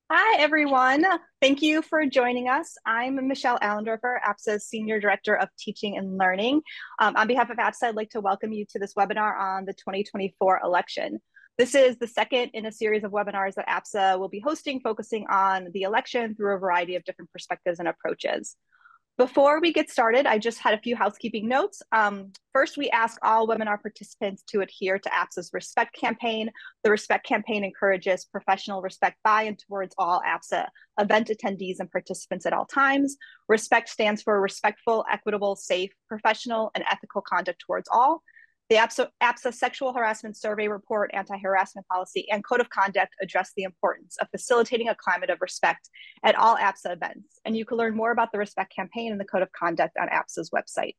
Hi, everyone. Thank you for joining us. I'm Michelle Allendoerfer, APSA's Senior Director of Teaching and Learning. On behalf of APSA, I'd like to welcome you to this webinar on the 2024 election. This is the second in a series of webinars that APSA will be hosting, focusing on the election through a variety of different perspectives and approaches. Before we get started, I just had a few housekeeping notes. First, we ask all webinar participants to adhere to APSA's Respect campaign. The Respect campaign encourages professional respect by and towards all APSA event attendees and participants at all times. Respect stands for respectful, equitable, safe, professional, and ethical conduct towards all. The APSA Sexual Harassment Survey Report, Anti-Harassment Policy, and Code of Conduct address the importance of facilitating a climate of respect at all APSA events. And you can learn more about the Respect campaign and the Code of Conduct on APSA's website.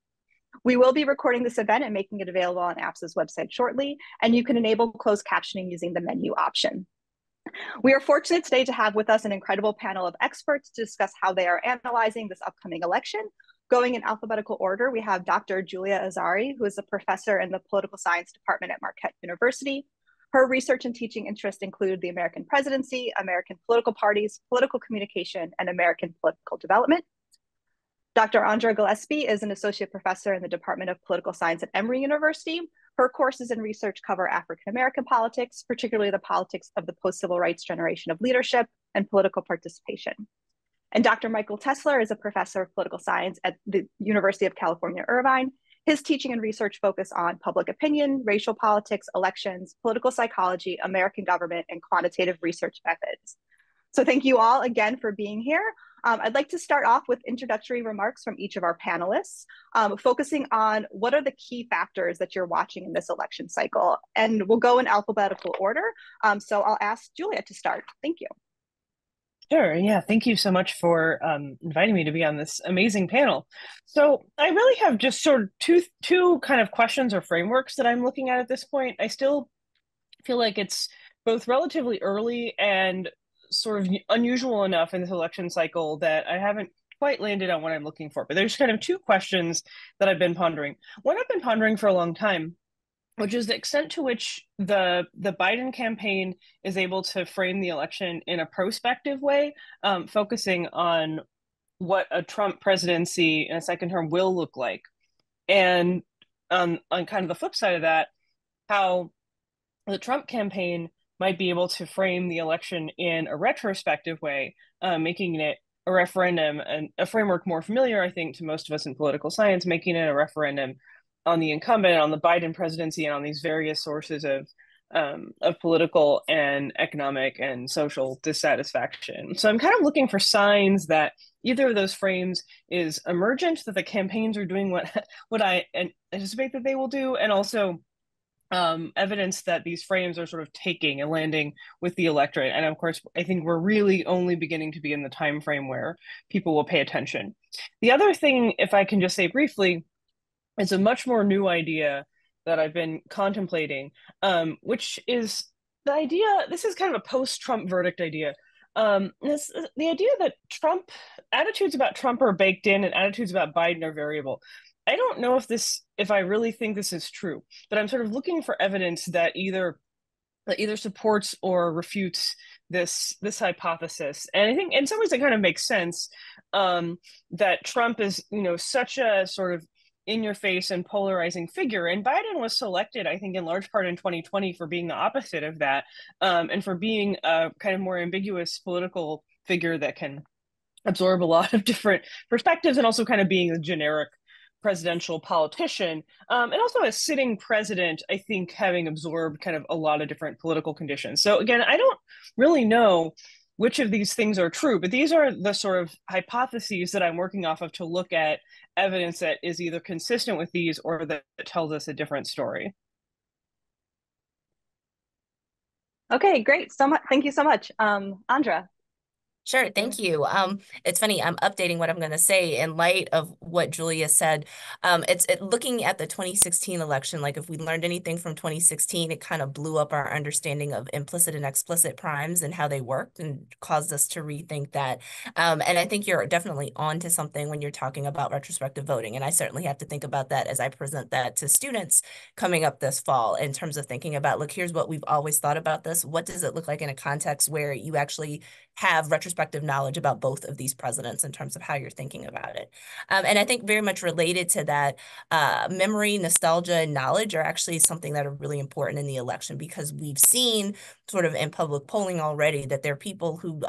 We will be recording this event and making it available on APSA's website shortly, and you can enable closed captioning using the menu option. We are fortunate today to have with us an incredible panel of experts to discuss how they are analyzing this upcoming election. Going in alphabetical order, we have Dr. Julia Azari, who is a professor in the Political Science Department at Marquette University. Her research and teaching interests include the American presidency, American political parties, political communication, and American political development. Dr. Andra Gillespie is an associate professor in the Department of Political Science at Emory University. Her courses and research cover African-American politics, particularly the politics of the post-civil rights generation of leadership and political participation. And Dr. Michael Tesler is a professor of political science at the University of California, Irvine. His teaching and research focus on public opinion, racial politics, elections, political psychology, American government, and quantitative research methods. So thank you all again for being here. I'd like to start off with introductory remarks from each of our panelists, focusing on what are the key factors that you're watching in this election cycle. And we'll go in alphabetical order. So I'll ask Julia to start. Thank you. Sure. Yeah. Thank you so much for inviting me to be on this amazing panel. So I really have just sort of two kind of questions or frameworks that I'm looking at this point. I still feel like it's both relatively early and sort of unusual enough in this election cycle that I haven't quite landed on what I'm looking for. But there's kind of two questions that I've been pondering. One I've been pondering for a long time, which is the extent to which the Biden campaign is able to frame the election in a prospective way, focusing on what a Trump presidency in a second term will look like. And on kind of the flip side of that, how the Trump campaign might be able to frame the election in a retrospective way, making it a referendum and a framework more familiar, I think, to most of us in political science, making it a referendum on the incumbent, on the Biden presidency, and on these various sources of political and economic and social dissatisfaction. So I'm kind of looking for signs that either of those frames is emergent, that the campaigns are doing what I anticipate that they will do, and also evidence that these frames are sort of taking and landing with the electorate. And of course, I think we're really only beginning to be in the time frame where people will pay attention. The other thing, if I can just say briefly, it's a much more new idea that I've been contemplating, which is the idea, this is kind of a post-Trump verdict idea. The idea that attitudes about Trump are baked in and attitudes about Biden are variable. I don't know if I really think this is true, but I'm sort of looking for evidence that either supports or refutes this hypothesis. And I think in some ways it kind of makes sense, that Trump is, such a sort of in-your-face and polarizing figure. And Biden was selected, I think, in large part in 2020 for being the opposite of that, and for being a kind of more ambiguous political figure that can absorb a lot of different perspectives, and also kind of being a generic presidential politician, and also a sitting president, I think, having absorbed kind of a lot of different political conditions. So again, I don't really know which of these things are true, but these are the sort of hypotheses that I'm working off of to look at evidence that is either consistent with these or that tells us a different story. Okay, great. Thank you so much. Andra. Sure, thank you. It's funny, I'm updating what I'm going to say in light of what Julia said. Looking at the 2016 election, like if we learned anything from 2016, it kind of blew up our understanding of implicit and explicit primes and how they worked and caused us to rethink that. And I think you're definitely on to something when you're talking about retrospective voting. And I certainly have to think about that as I present that to students coming up this fall in terms of thinking about, look, here's what we've always thought about this. What does it look like in a context where you actually have retrospective knowledge about both of these presidents in terms of how you're thinking about it. And I think very much related to that, memory, nostalgia, and knowledge are actually something that are really important in the election, because we've seen sort of in public polling already that there are people who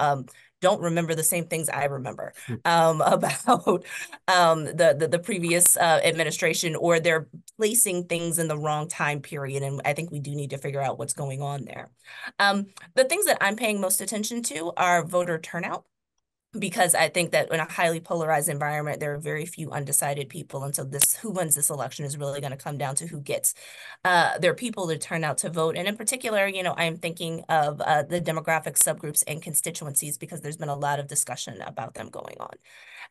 don't remember the same things I remember about the previous administration, or they're placing things in the wrong time period. And I think we do need to figure out what's going on there. The things that I'm paying most attention to are voter turnout, because I think that in a highly polarized environment, there are very few undecided people. And so who wins this election is really going to come down to who gets their people to turn out to vote. And in particular, I'm thinking of the demographic subgroups and constituencies, because there's been a lot of discussion about them going on.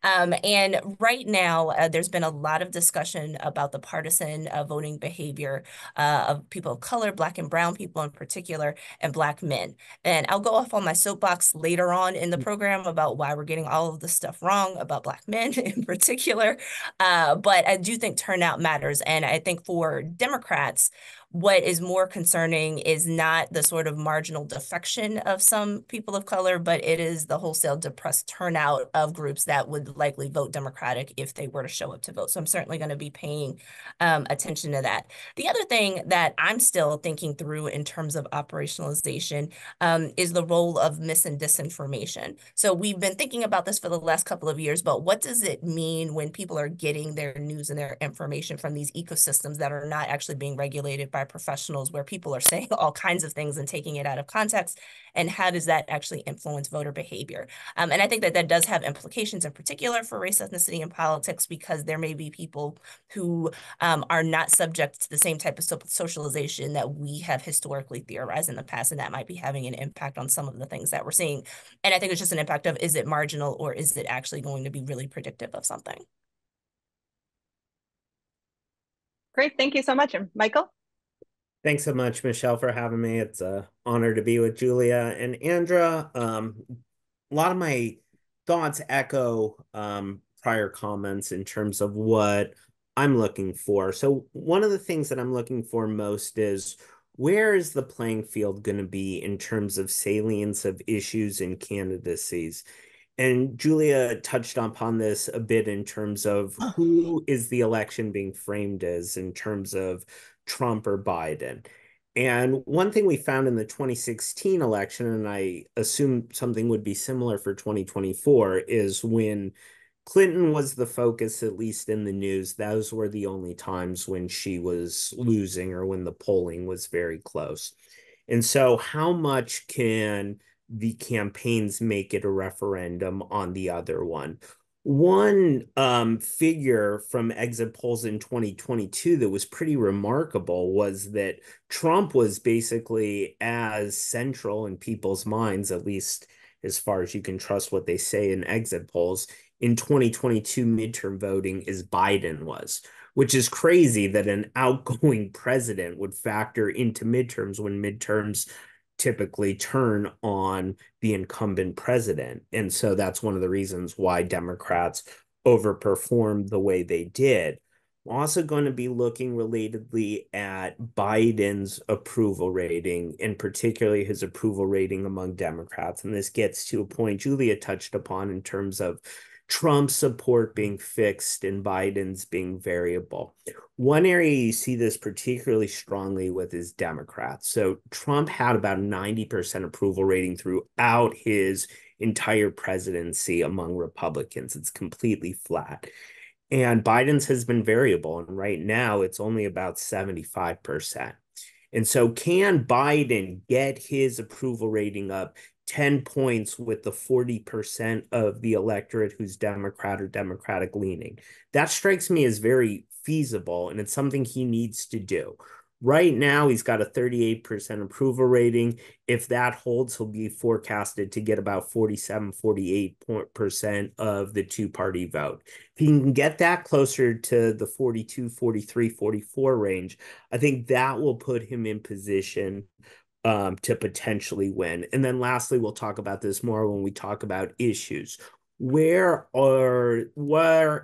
And right now, there's been a lot of discussion about the partisan voting behavior of people of color, Black and brown people in particular, and Black men. And I'll go off on my soapbox later on in the program about why we're getting all of this stuff wrong about Black men in particular. But I do think turnout matters. And I think for Democrats, what is more concerning is not the sort of marginal defection of some people of color, but it is the wholesale depressed turnout of groups that would likely vote Democratic if they were to show up to vote. So I'm certainly going to be paying attention to that. The other thing that I'm still thinking through in terms of operationalization is the role of mis and disinformation. So we've been thinking about this for the last couple of years, but what does it mean when people are getting their news and their information from these ecosystems that are not actually being regulated by professionals, where people are saying all kinds of things and taking it out of context? And how does that actually influence voter behavior? And I think that that does have implications in particular for race, ethnicity, and politics, because there may be people who are not subject to the same type of socialization that we have historically theorized in the past, and that might be having an impact on some of the things that we're seeing. And I think it's just an impact of, is it marginal, or is it actually going to be really predictive of something? Great, thank you so much. And Michael? Thanks so much, Michelle, for having me. It's an honor to be with Julia and Andra. A lot of my thoughts echo prior comments in terms of what I'm looking for. So one of the things that I'm looking for most is, where is the playing field going to be in terms of salience of issues and candidacies? And Julia touched upon this a bit in terms of who is the election being framed as in terms of Trump or Biden. And one thing we found in the 2016 election, and I assume something would be similar for 2024, is when Clinton was the focus, at least in the news, those were the only times when she was losing or when the polling was very close. And so how much can the campaigns make it a referendum on the other one? One figure from exit polls in 2022 that was pretty remarkable was that Trump was basically as central in people's minds, at least as far as you can trust what they say in exit polls, in 2022 midterm voting as Biden was, which is crazy that an outgoing president would factor into midterms when midterms typically turn on the incumbent president. And so that's one of the reasons why Democrats overperformed the way they did. I'm also going to be looking relatedly at Biden's approval rating, and particularly his approval rating among Democrats. And this gets to a point Julia touched upon in terms of Trump's support being fixed and Biden's being variable. One area you see this particularly strongly with is Democrats. So Trump had about 90% approval rating throughout his entire presidency among Republicans. It's completely flat. And Biden's has been variable. And right now it's only about 75%. And so can Biden get his approval rating up 10 points with the 40% of the electorate who's Democrat or Democratic leaning? That strikes me as very feasible, and it's something he needs to do. Right now, he's got a 38% approval rating. If that holds, he'll be forecasted to get about 47, 48% of the two-party vote. If he can get that closer to the 42, 43, 44 range, I think that will put him in position to potentially win. And then lastly, we'll talk about this more when we talk about issues. Where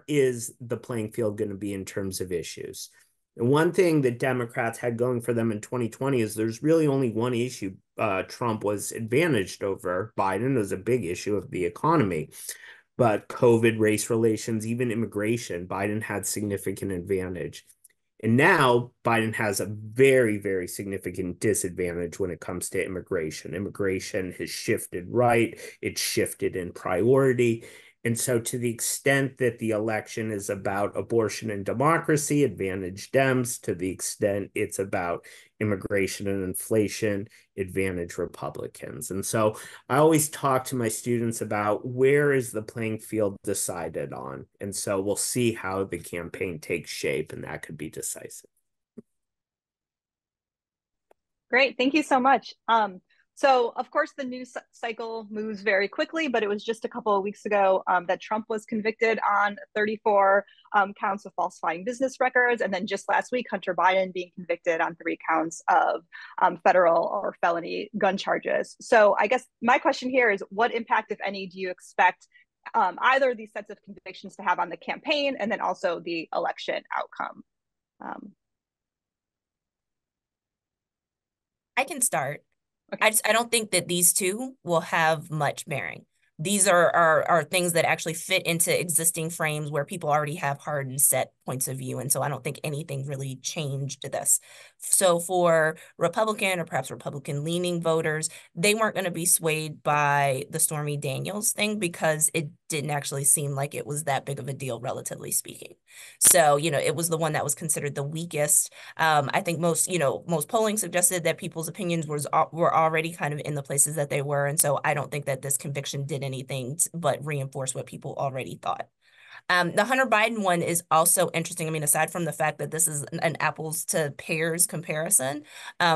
is the playing field going to be in terms of issues? And one thing that Democrats had going for them in 2020 is there's really only one issue Trump was advantaged over. Biden was a big issue of the economy. But COVID, race relations, even immigration, Biden had significant advantage. And now Biden has a very, very significant disadvantage when it comes to immigration. Immigration has shifted right, it's shifted in priority. And so, to the extent that the election is about abortion and democracy, advantage Dems. To the extent it's about immigration and inflation, advantage Republicans. And so, I always talk to my students about where is the playing field decided on. And so, we'll see how the campaign takes shape, and that could be decisive. Great, thank you so much. So, of course, the news cycle moves very quickly, but it was just a couple of weeks ago that Trump was convicted on 34 counts of falsifying business records. And then just last week, Hunter Biden being convicted on 3 counts of federal or felony gun charges. So I guess my question here is, what impact, if any, do you expect either of these sets of convictions to have on the campaign and then also the election outcome? I can start. Okay. I don't think that these two will have much bearing. These are things that actually fit into existing frames where people already have hard and set points of view. And so I don't think anything really changed this. So for Republican or perhaps Republican leaning voters, they weren't going to be swayed by the Stormy Daniels thing because it didn't actually seem like it was that big of a deal, relatively speaking. So, it was the one that was considered the weakest. I think most polling suggested that people's opinions were already kind of in the places that they were. And so I don't think that this conviction did anything but reinforce what people already thought. The Hunter Biden one is also interesting. I mean, aside from the fact that this is an apples to pears comparison,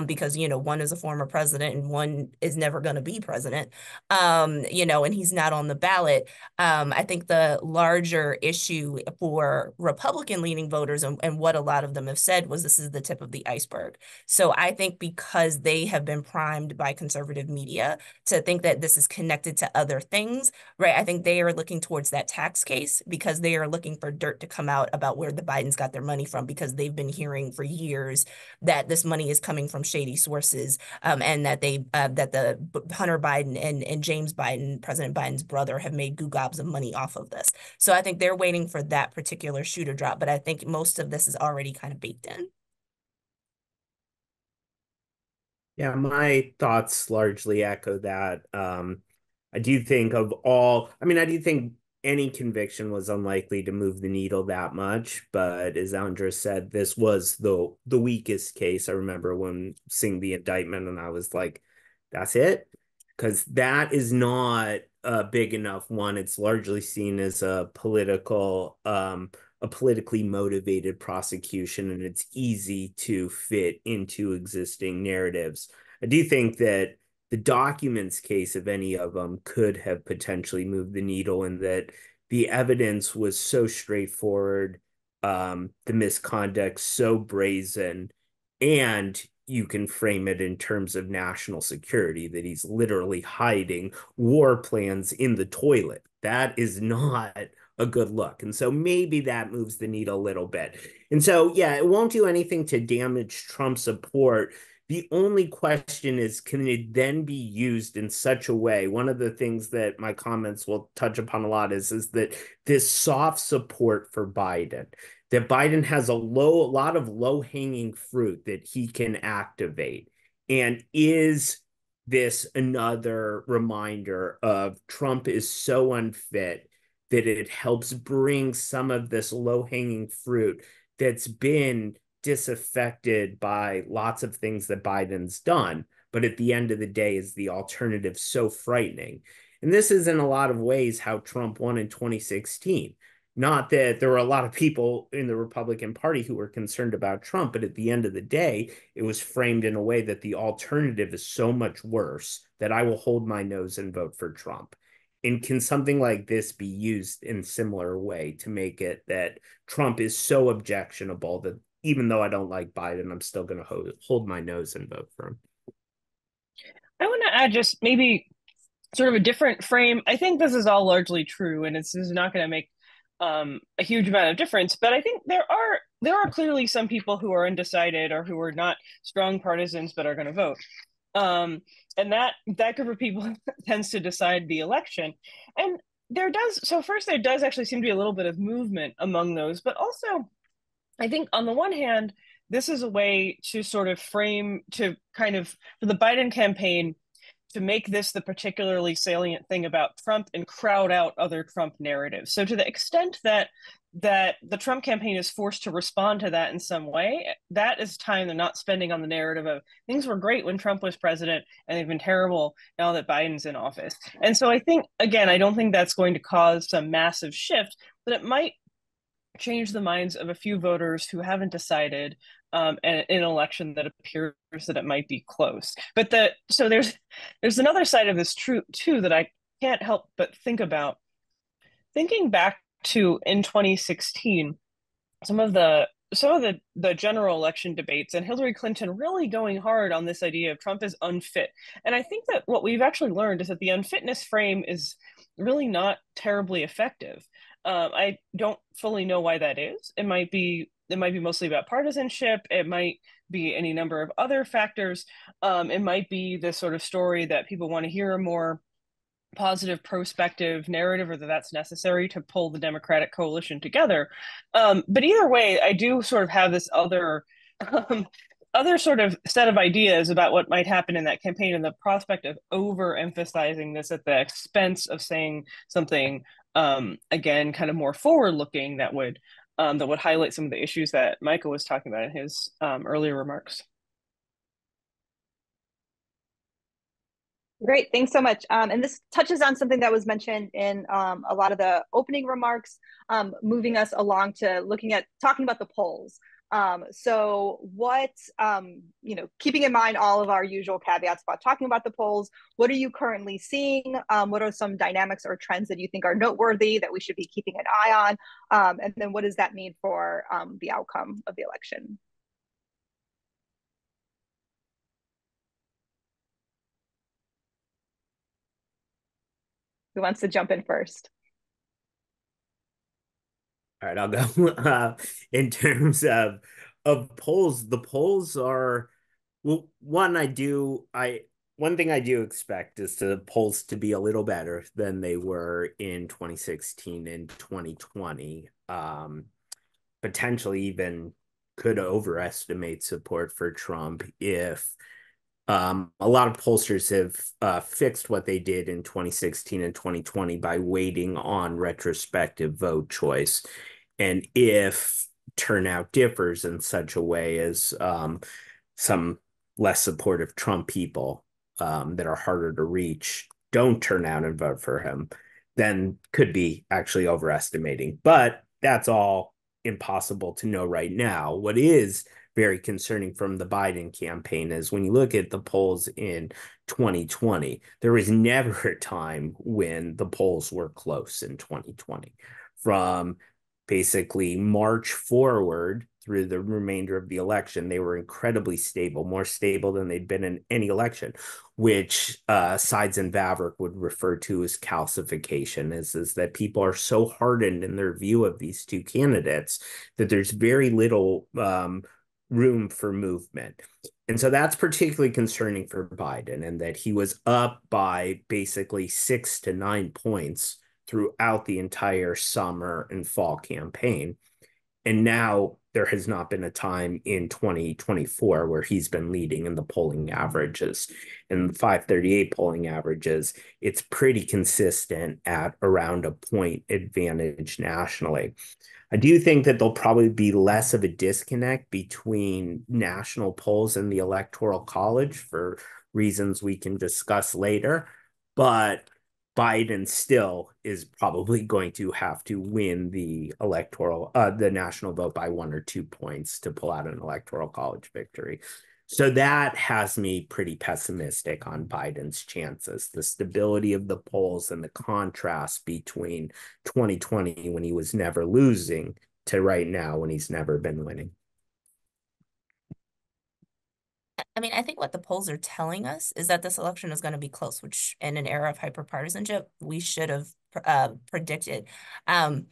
because, one is a former president and one is never going to be president, and he's not on the ballot. I think the larger issue for Republican leaning voters and what a lot of them have said was this is the tip of the iceberg. So I think because they have been primed by conservative media to think that this is connected to other things, right? I think they are looking towards that tax case because they are looking for dirt to come out about where the Bidens got their money from, because they've been hearing for years that this money is coming from shady sources, and that the Hunter Biden and James Biden, President Biden's brother, have made goo gobs of money off of this. So I think they're waiting for that particular shoe to drop, but I think most of this is already kind of baked in. Yeah, my thoughts largely echo that. I do think I do think any conviction was unlikely to move the needle that much, but as Andra said, this was the weakest case. I remember when seeing the indictment and I was like, that's it? Because that is not a big enough one. It's largely seen as a politically motivated prosecution, and it's easy to fit into existing narratives. I do think that the documents case of any of them could have potentially moved the needle, in that the evidence was so straightforward, the misconduct so brazen, and you can frame it in terms of national security, that he's literally hiding war plans in the toilet. That is not a good look. And so maybe that moves the needle a little bit. And so, yeah, it won't do anything to damage Trump's support. The only question is, can it then be used in such a way? One of the things that my comments will touch upon a lot is that this soft support for Biden, that Biden has a lot of low-hanging fruit that he can activate. And is this another reminder of Trump is so unfit that it helps bring some of this low-hanging fruit that's been disaffected by lots of things that Biden's done, but at the end of the day is the alternative so frightening. And this is in a lot of ways how Trump won in 2016. Not that there were a lot of people in the Republican Party who were concerned about Trump, but at the end of the day, it was framed in a way that the alternative is so much worse that I will hold my nose and vote for Trump. And can something like this be used in a similar way to make it that Trump is so objectionable that even though I don't like Biden, I'm still going to hold my nose and vote for him? I want to add just maybe sort of a different frame. I think this is all largely true, and this is not going to make a huge amount of difference. But I think there are there are clearly some people who are undecided or who are not strong partisans but are going to vote. And that group of people tends to decide the election. And there does actually seem to be a little bit of movement among those, but also I think on the one hand, this is a way to sort of frame, to kind of, for the Biden campaign, to make this the particularly salient thing about Trump and crowd out other Trump narratives. So to the extent that the Trump campaign is forced to respond to that in some way, that is time they're not spending on the narrative of things were great when Trump was president and they've been terrible now that Biden's in office. And so I think, again, I don't think that's going to cause some massive shift, but it might change the minds of a few voters who haven't decided in an election that appears that it might be close. But so there's another side of this too that I can't help but think about. Thinking back to in 2016, some of the general election debates and Hillary Clinton really going hard on this idea of Trump is unfit. And I think that what we've actually learned is that the unfitness frame is really not terribly effective. I don't fully know why that is. It might be mostly about partisanship. It might be any number of other factors. It might be the sort of story that people want to hear a more positive prospective narrative, or that's necessary to pull the Democratic coalition together. But either way, I do sort of have this other sort of set of ideas about what might happen in that campaign, and the prospect of overemphasizing this at the expense of saying something again kind of more forward looking that would highlight some of the issues that Micah was talking about in his earlier remarks. Great, thanks so much. And this touches on something that was mentioned in a lot of the opening remarks, moving us along to talking about the polls. So what, keeping in mind all of our usual caveats about talking about the polls, what are you currently seeing? What are some dynamics or trends that you think are noteworthy that we should be keeping an eye on? And then what does that mean for the outcome of the election? Who wants to jump in first? All right, I'll go. In terms of polls, the polls are, well, one thing I do expect is the polls to be a little better than they were in 2016 and 2020. Potentially even could overestimate support for Trump if a lot of pollsters have fixed what they did in 2016 and 2020 by waiting on retrospective vote choice. And if turnout differs in such a way as some less supportive Trump people that are harder to reach don't turn out and vote for him, then could be actually overestimating. But that's all impossible to know right now. What is very concerning from the Biden campaign is when you look at the polls in 2020, there was never a time when the polls were close in 2020. From basically March forward through the remainder of the election, they were incredibly stable, more stable than they'd been in any election, which Sides and Vavrick would refer to as calcification, is that people are so hardened in their view of these two candidates that there's very little room for movement. And so that's particularly concerning for Biden, and that he was up by basically 6 to 9 points throughout the entire summer and fall campaign. And now there has not been a time in 2024 where he's been leading in the polling averages. And the 538 polling averages, it's pretty consistent at around a point advantage nationally. I do think that there'll probably be less of a disconnect between national polls and the Electoral College for reasons we can discuss later. But Biden still is probably going to have to win the national vote by 1 or 2 points to pull out an Electoral College victory. So that has me pretty pessimistic on Biden's chances. The stability of the polls and the contrast between 2020, when he was never losing, to right now when he's never been winning. I mean, I think what the polls are telling us is that this election is going to be close, which in an era of hyperpartisanship, we should have predicted. I'm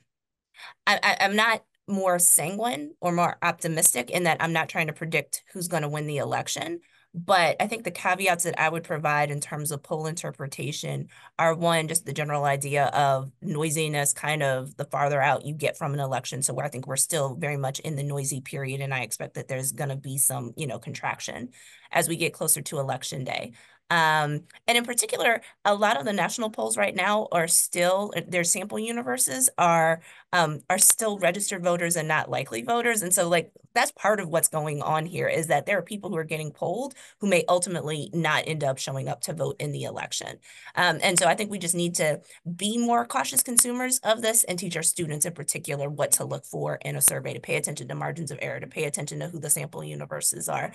not more sanguine or more optimistic in that I'm not trying to predict who's going to win the election. But I think the caveats that I would provide in terms of poll interpretation are one, just the general idea of noisiness, kind of the farther out you get from an election. So I think we're still very much in the noisy period, and I expect that there's going to be some, contraction as we get closer to election day. And in particular, a lot of the national polls right now are still, their sample universes are still registered voters and not likely voters. And so like that's part of what's going on here is that there are people who are getting polled who may ultimately not end up showing up to vote in the election. And so I think we just need to be more cautious consumers of this and teach our students in particular what to look for in a survey, to pay attention to margins of error, to pay attention to who the sample universes are.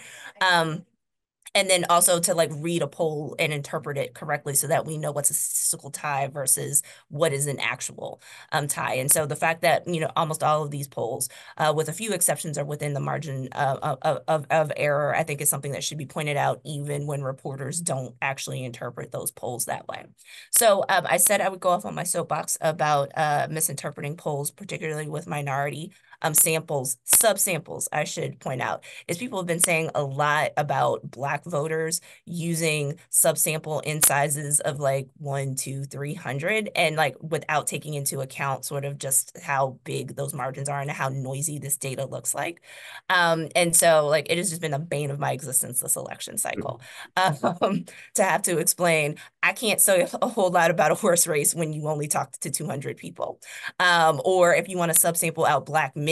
And then also to like read a poll and interpret it correctly so that we know what's a statistical tie versus what is an actual tie. And so the fact that, almost all of these polls, with a few exceptions, are within the margin of error, I think is something that should be pointed out even when reporters don't actually interpret those polls that way. So I said I would go off on my soapbox about misinterpreting polls, particularly with minority samples, subsamples, I should point out, is people have been saying a lot about Black voters using subsample in sizes of like 1, 2, 300, and like without taking into account sort of just how big those margins are and how noisy this data looks like. And so like it has just been a bane of my existence this election cycle, to have to explain I can't say a whole lot about a horse race when you only talked to 200 people. Or if you want to subsample out Black men,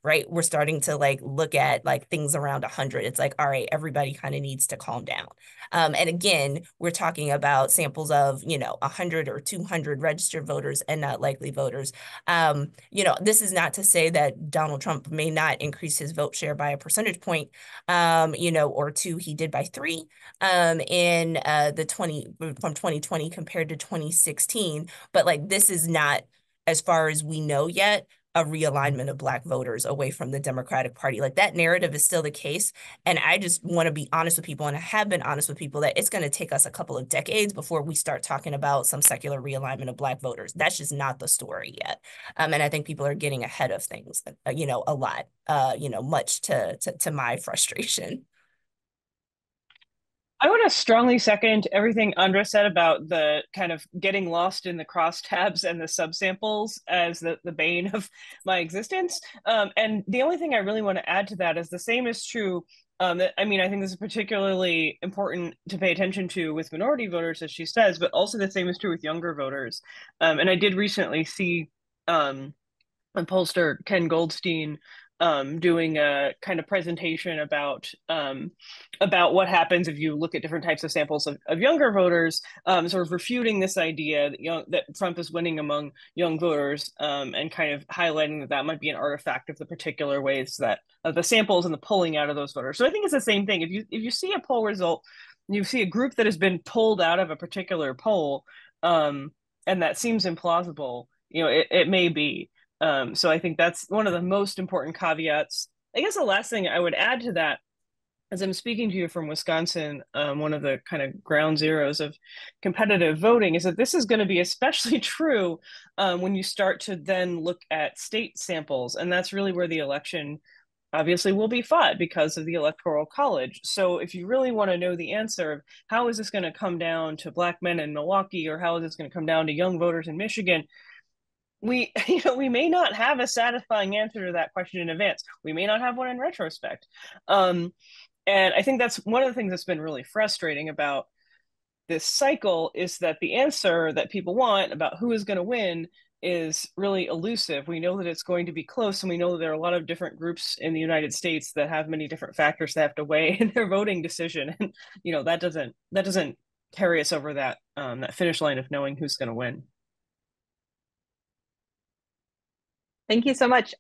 right, we're starting to like look at like things around 100. It's like, all right, everybody kind of needs to calm down. And again, we're talking about samples of, 100 or 200 registered voters and not likely voters. This is not to say that Donald Trump may not increase his vote share by a percentage point, or two. He did by 3 in the 20 from 2020 compared to 2016. But like, this is not, as far as we know yet, a realignment of Black voters away from the Democratic Party. Like that narrative is still the case. And I just want to be honest with people, and I have been honest with people, that it's going to take us a couple of decades before we start talking about some secular realignment of Black voters. That's just not the story yet. And I think people are getting ahead of things, a lot, much to my frustration. I want to strongly second everything Andra said about the kind of getting lost in the crosstabs and the subsamples as the bane of my existence. And the only thing I really want to add to that is the same is true. I think this is particularly important to pay attention to with minority voters, as she says, but also the same is true with younger voters. And I did recently see pollster Ken Goldstein doing a kind of presentation about what happens if you look at different types of samples of younger voters, sort of refuting this idea that Trump is winning among young voters, and kind of highlighting that might be an artifact of the particular ways that the samples and the pulling out of those voters. So I think it's the same thing. If you see a poll result, you see a group that has been pulled out of a particular poll, and that seems implausible, it may be. So I think that's one of the most important caveats. I guess the last thing I would add to that, as I'm speaking to you from Wisconsin, one of the kind of ground zeros of competitive voting, is that this is going to be especially true when you start to then look at state samples. And that's really where the election obviously will be fought because of the Electoral College. So if you really want to know the answer of how is this going to come down to Black men in Milwaukee, or how is this going to come down to young voters in Michigan, we may not have a satisfying answer to that question in advance. We may not have one in retrospect. And I think that's one of the things that's been really frustrating about this cycle, is that the answer that people want about who is going to win is really elusive. We know that it's going to be close, and we know that there are a lot of different groups in the United States that have many different factors they have to weigh in their voting decision. And that doesn't carry us over that finish line of knowing who's going to win. Thank you so much.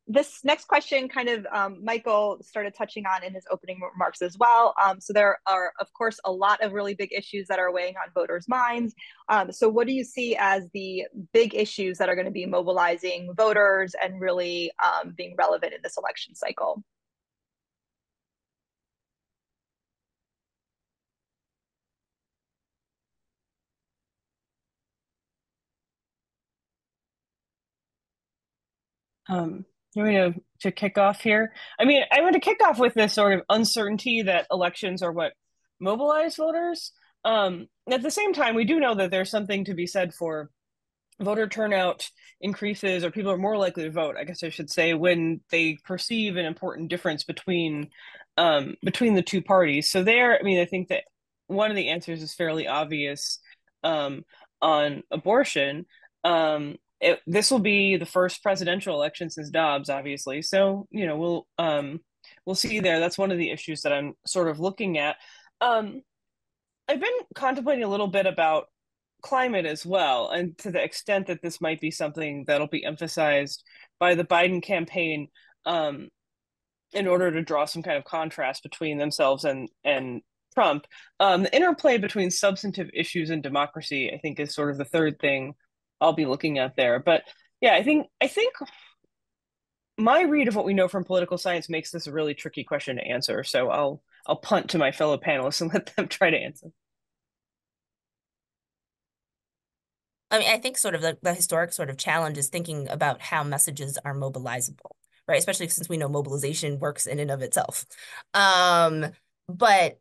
This next question kind of Michael started touching on in his opening remarks as well. So there are, of course, a lot of really big issues that are weighing on voters' minds. So what do you see as the big issues that are going to be mobilizing voters and really being relevant in this election cycle? You want me to kick off here? I mean, I want to kick off with this sort of uncertainty that elections are what mobilize voters. At the same time, we do know that there's something to be said for voter turnout increases, or people are more likely to vote, I guess I should say, when they perceive an important difference between the two parties. So there, I mean, I think that one of the answers is fairly obvious on abortion. This will be the first presidential election since Dobbs, obviously. So, you know, we'll see there. That's one of the issues that I'm sort of looking at. I've been contemplating a little bit about climate as well, and to the extent that this might be something that'll be emphasized by the Biden campaign in order to draw some kind of contrast between themselves and Trump. The interplay between substantive issues and democracy, I think, is sort of the third thing I'll be looking at there. But yeah, I think my read of what we know from political science makes this a really tricky question to answer. So I'll punt to my fellow panelists and let them try to answer. I mean, I think sort of the historic sort of challenge is thinking about how messages are mobilizable, right? Especially since we know mobilization works in and of itself. But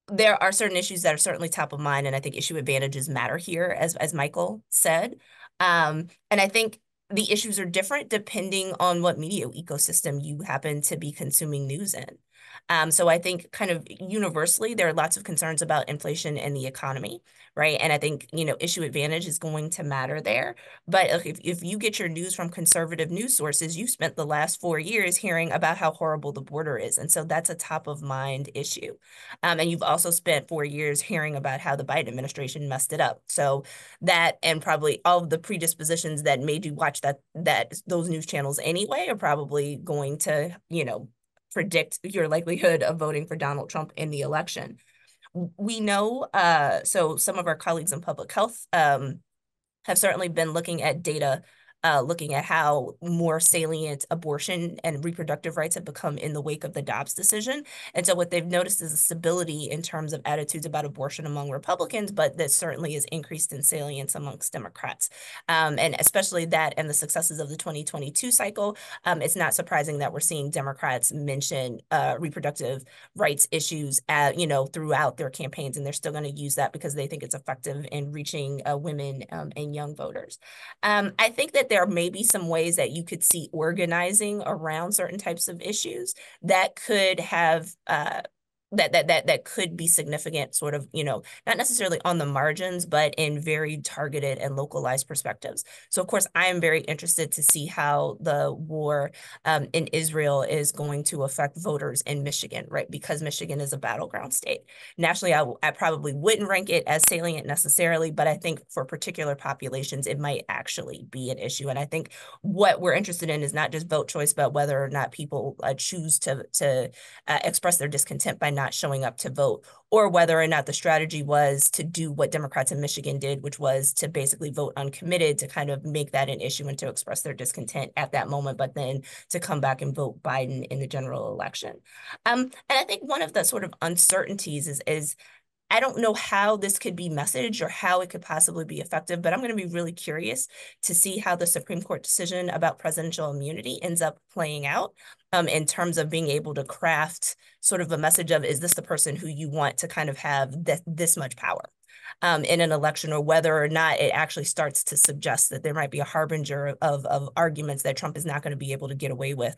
there are certain issues that are certainly top of mind, and I think issue advantages matter here, as Michael said. And I think the issues are different depending on what media ecosystem you happen to be consuming news in. So I think kind of universally, there are lots of concerns about inflation and the economy, right? And I think, you know, issue advantage is going to matter there. But if you get your news from conservative news sources, you spent the last 4 years hearing about how horrible the border is. And so that's a top of mind issue. And you've also spent 4 years hearing about how the Biden administration messed it up. So that, and probably all of the predispositions that made you watch those news channels anyway, are probably going to, you know, predict your likelihood of voting for Donald Trump in the election. We know, so some of our colleagues in public health have certainly been looking at data, looking at how more salient abortion and reproductive rights have become in the wake of the Dobbs decision. And so what they've noticed is a stability in terms of attitudes about abortion among Republicans, but that certainly is increased in salience amongst Democrats. And especially that and the successes of the 2022 cycle, it's not surprising that we're seeing Democrats mention reproductive rights issues you know, throughout their campaigns, and they're still going to use that because they think it's effective in reaching women and young voters. I think that there may be some ways that you could see organizing around certain types of issues that could have that could be significant, sort of, you know, not necessarily on the margins, but in very targeted and localized perspectives. So of course, I am very interested to see how the war in Israel is going to affect voters in Michigan, right? Because Michigan is a battleground state. Nationally, I probably wouldn't rank it as salient necessarily, but I think for particular populations, it might actually be an issue. And I think what we're interested in is not just vote choice, but whether or not people choose to express their discontent by not showing up to vote, or whether or not the strategy was to do what Democrats in Michigan did, which was to basically vote uncommitted, to kind of make that an issue and to express their discontent at that moment, but then to come back and vote Biden in the general election. And I think one of the sort of uncertainties is I don't know how this could be messaged or how it could possibly be effective, but I'm going to be really curious to see how the Supreme Court decision about presidential immunity ends up playing out in terms of being able to craft sort of a message of, is this the person who you want to kind of have this much power in an election, or whether or not it actually starts to suggest that there might be a harbinger of arguments that Trump is not going to be able to get away with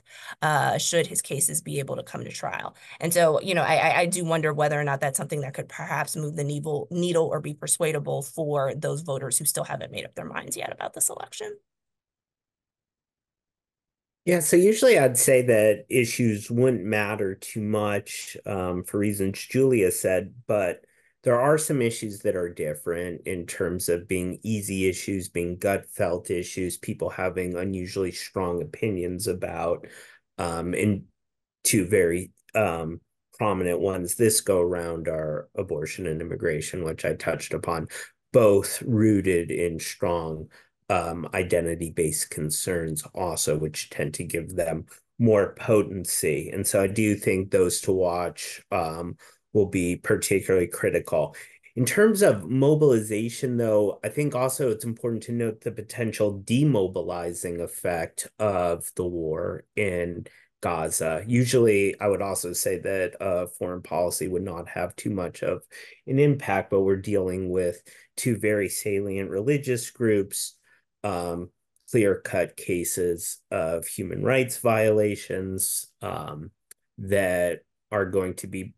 should his cases be able to come to trial. And so, you know, I do wonder whether or not that's something that could perhaps move the needle or be persuadable for those voters who still haven't made up their minds yet about this election. Yeah, so usually I'd say that issues wouldn't matter too much for reasons Julia said, but there are some issues that are different in terms of being easy issues, being gut felt issues, people having unusually strong opinions about, and two very prominent ones this go around are abortion and immigration, which I touched upon, both rooted in strong identity-based concerns also, which tend to give them more potency. And so I do think those to watch will be particularly critical. In terms of mobilization, though, I think also it's important to note the potential demobilizing effect of the war in Gaza. Usually, I would also say that foreign policy would not have too much of an impact, but we're dealing with two very salient religious groups, clear-cut cases of human rights violations that are going to be,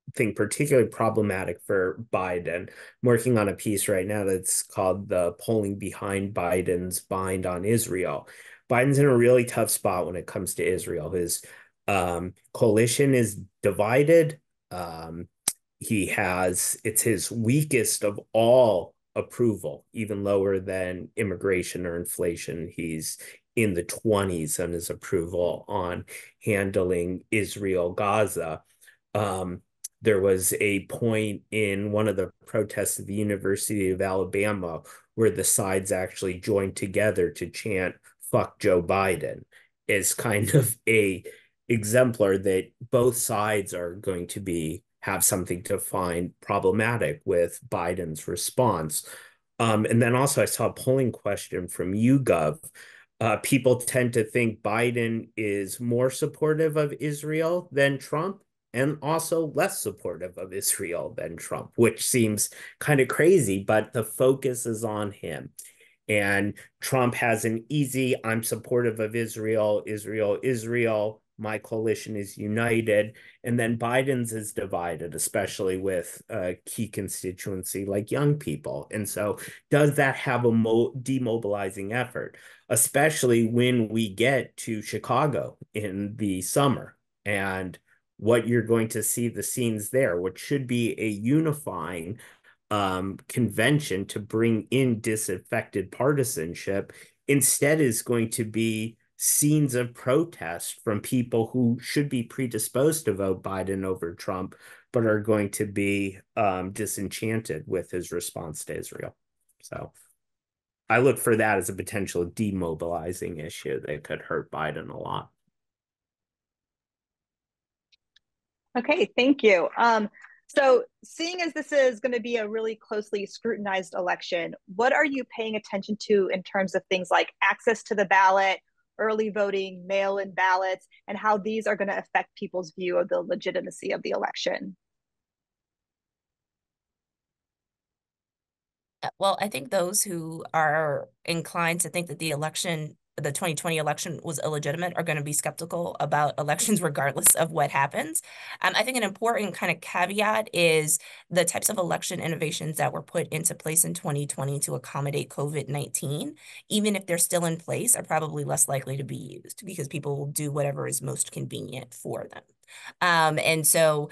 I think, particularly problematic for Biden. I'm working on a piece right now that's called "The Polling Behind Biden's Bind on Israel." Biden's in a really tough spot when it comes to Israel. His coalition is divided. It's his weakest of all approval, even lower than immigration or inflation. He's in the 20s on his approval on handling Israel, Gaza. There was a point in one of the protests at the University of Alabama where the sides actually joined together to chant "fuck Joe Biden" as kind of a exemplar that both sides are going to have something to find problematic with Biden's response. And then also I saw a polling question from YouGov. People tend to think Biden is more supportive of Israel than Trump, and also less supportive of Israel than Trump, which seems kind of crazy, but the focus is on him. And Trump has an easy, I'm supportive of Israel, Israel, Israel, my coalition is united. And then Biden's is divided, especially with a key constituency like young people. And so does that have a demobilizing effort, especially when we get to Chicago in the summer and what you're going to see the scenes there, which should be a unifying convention to bring in disaffected partisanship, instead is going to be scenes of protest from people who should be predisposed to vote Biden over Trump, but are going to be disenchanted with his response to Israel. So I look for that as a potential demobilizing issue that could hurt Biden a lot. Okay, thank you. So seeing as this is going to be a really closely scrutinized election, what are you paying attention to in terms of things like access to the ballot, early voting, mail-in ballots, and how these are going to affect people's view of the legitimacy of the election? Well, I think those who are inclined to think that the 2020 election was illegitimate are going to be skeptical about elections regardless of what happens. I think an important kind of caveat is the types of election innovations that were put into place in 2020 to accommodate COVID-19, even if they're still in place, are probably less likely to be used because people will do whatever is most convenient for them. And so,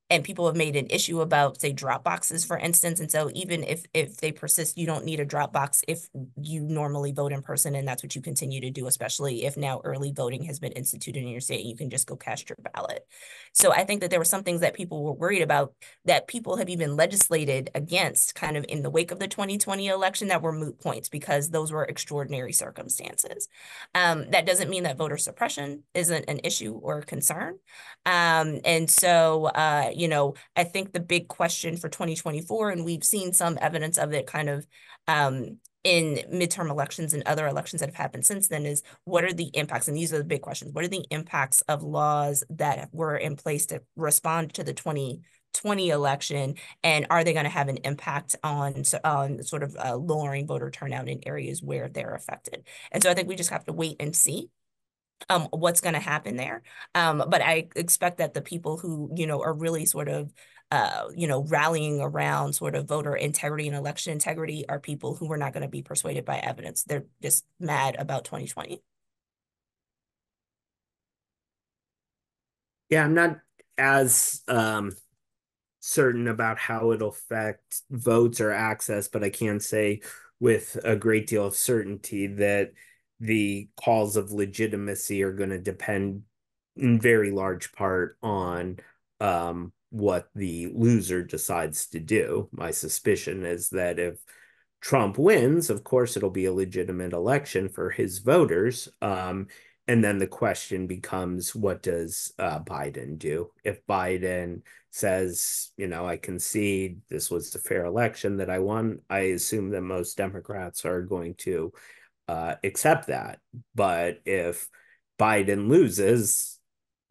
and people have made an issue about, say, drop boxes, for instance. And so even if they persist, you don't need a drop box if you normally vote in person, and that's what you continue to do, especially if now early voting has been instituted in your state and you can just go cast your ballot. So I think that there were some things that people were worried about that people have even legislated against kind of in the wake of the 2020 election that were moot points because those were extraordinary circumstances. That doesn't mean that voter suppression isn't an issue or a concern. And so, I think the big question for 2024, and we've seen some evidence of it kind of in midterm elections and other elections that have happened since then, is what are the impacts? And these are the big questions. What are the impacts of laws that were in place to respond to the 2020 election? And are they going to have an impact on sort of lowering voter turnout in areas where they're affected? And so I think we just have to wait and see what's going to happen there. But I expect that the people who, are really sort of, rallying around sort of voter integrity and election integrity are people who are not going to be persuaded by evidence. They're just mad about 2020. Yeah, I'm not as certain about how it'll affect votes or access, but I can say with a great deal of certainty that the calls of legitimacy are going to depend in very large part on what the loser decides to do. My suspicion is that if Trump wins, of course, it'll be a legitimate election for his voters. And then the question becomes, what does Biden do? If Biden says, I concede this was a fair election that I won, I assume that most Democrats are going to accept that. But if Biden loses,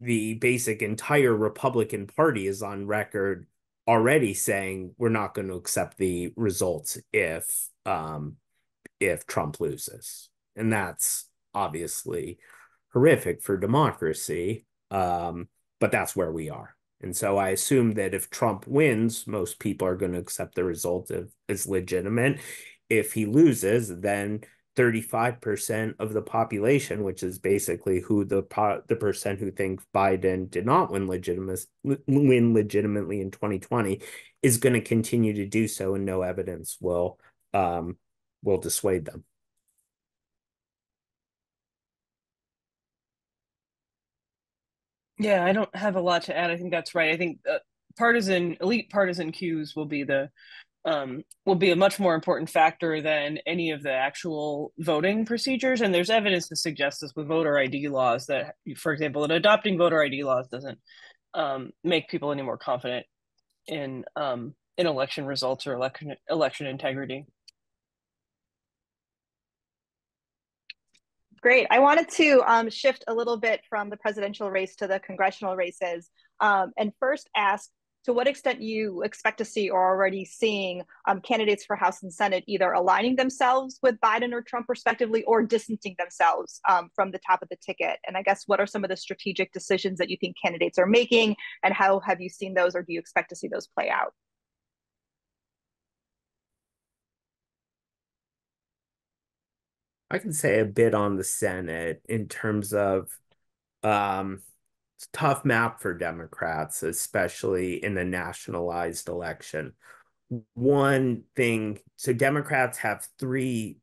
the basic entire Republican Party is on record already saying we're not going to accept the results if Trump loses. And that's obviously horrific for democracy. But that's where we are. And so I assume that if Trump wins, most people are going to accept the result as legitimate. If he loses, then 35% of the population, which is basically who the percent who think Biden did not win legitimately in 2020, is going to continue to do so, and no evidence will dissuade them. Yeah, I don't have a lot to add. I think that's right. I think elite partisan cues will be a much more important factor than any of the actual voting procedures. And there's evidence to suggest this with voter ID laws that, for example, that adopting voter ID laws doesn't make people any more confident in election results or election integrity. Great. I wanted to shift a little bit from the presidential race to the congressional races, and first ask to what extent you expect to see or are already seeing candidates for House and Senate either aligning themselves with Biden or Trump respectively, or distancing themselves from the top of the ticket. And I guess what are some of the strategic decisions that you think candidates are making, and how have you seen those, or do you expect to see those play out? I can say a bit on the Senate in terms of it's a tough map for Democrats, especially in a nationalized election. One thing, so Democrats have three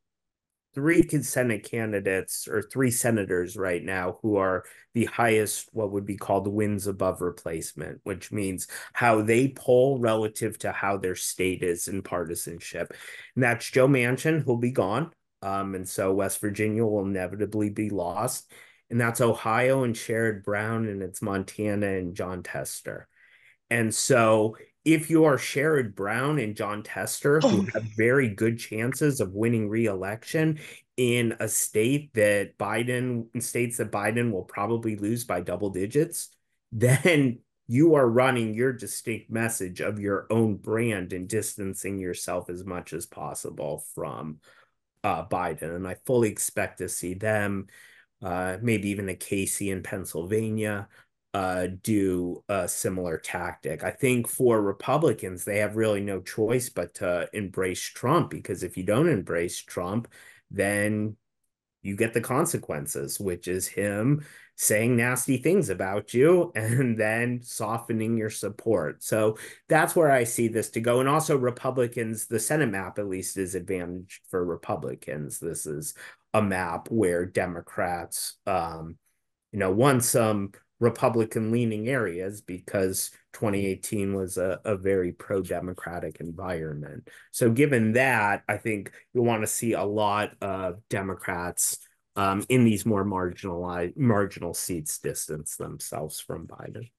Senate candidates, or three senators right now, who are the highest, what would be called wins above replacement, which means how they poll relative to how their state is in partisanship. And that's Joe Manchin, who'll be gone. And so West Virginia will inevitably be lost. And that's Ohio and Sherrod Brown, and it's Montana and John Tester. And so if you are Sherrod Brown and John Tester, who have very good chances of winning re-election in a state that Biden will probably lose by double digits, then you are running your distinct message of your own brand and distancing yourself as much as possible from Biden. And I fully expect to see them, maybe even a Casey in Pennsylvania, do a similar tactic. I think for Republicans, they have really no choice but to embrace Trump, because if you don't embrace Trump, then you get the consequences, which is him saying nasty things about you and then softening your support. So that's where I see this to go. And also Republicans, the Senate map at least is advantaged for Republicans. This is a map where Democrats, won some Republican leaning areas because 2018 was a very pro-democratic environment. So given that, I think you'll want to see a lot of Democrats in these more marginal seats distance themselves from Biden.